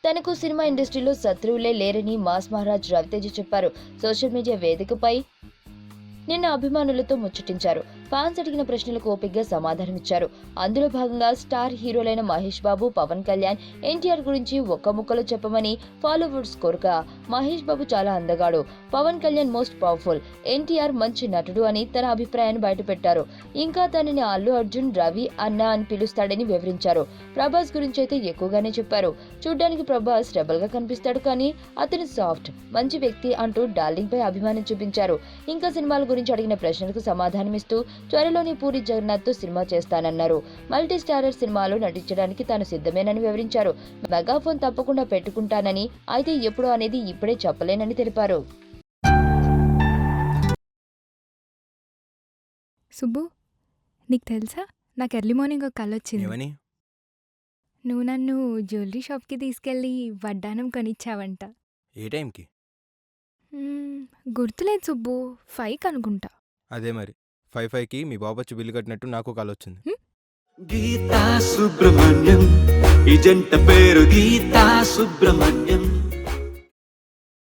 తనకు సినిమా ఇండస్ట్రీలో శత్రువులే లేరని మాస్ మహారాజ్ రవితేజ చెప్పారు. సోషల్ మీడియా వేదికపై నిన్న అభిమానులతో ముచ్చటించారు. ఫ్యాన్స్ అడిగిన ప్రశ్నలకు ఓపికగా సమాధానమిచ్చారు. అందులో భాగంగా స్టార్ హీరోలైన మహేష్ బాబు, పవన్ కళ్యాణ్, ఎన్టీఆర్ గురించి ఒక్క ముక్కలో చెప్పమని ఫాలోవర్స్ కోరగా, మహేష్ బాబు చాలా అందగాడు, పవన్ కళ్యాణ్ మోస్ట్ పవర్ఫుల్, ఎన్టీఆర్ మంచి నటుడు అని తన అభిప్రాయాన్ని బయటపెట్టారు. ఇంకా తనని అల్లు అర్జున్, రవి అన్న అని పిలుస్తాడని వివరించారు. ప్రభాస్ గురించి అయితే ఎక్కువగానే చెప్పారు. చూడ్డానికి ప్రభాస్ రెబల్ గా కనిపిస్తాడు, కానీ అతను సాఫ్ట్, మంచి వ్యక్తి అంటూ డార్లింగ్ పై అభిమానం చూపించారు. ఇంకా సినిమాల గురించి అడిగిన ప్రశ్నలకు సమాధానమిస్తూ త్వరలోనే పూరి జగన్నాథ్ తో సినిమా చేస్తానన్నారు. మల్టీ స్టారర్ సినిమాలో నటించడానికి తాను సిద్ధమేనని వివరించారు. మెగాఫోన్ తప్పకుండా పెట్టుకుంటానని, అయితే ఎప్పుడు అనేది ఇప్పుడే చెప్పలేనని తెలిపారు. సుబ్బు, నీకు తెలుసా, నాకు ఎర్లీ మార్నింగ్ ఒక కల వచ్చింది. ఏమని? నువ్వు నన్ను జ్యువెలరీ షాప్కి తీసుకెళ్ళి వడ్డానం కొనిచ్చావంట. ఏ టైంకి? గుర్తులేదు సుబ్బు, 5 అనుకుంటా. అదే మరి 5:05కి మీ బాబొచ్చి బిల్లు కట్టినట్టు నాకు కాల్ వచ్చింది. గీతా సుబ్రహ్మణ్యం, ఈ జంట పేరు గీతా సుబ్రహ్మణ్యం.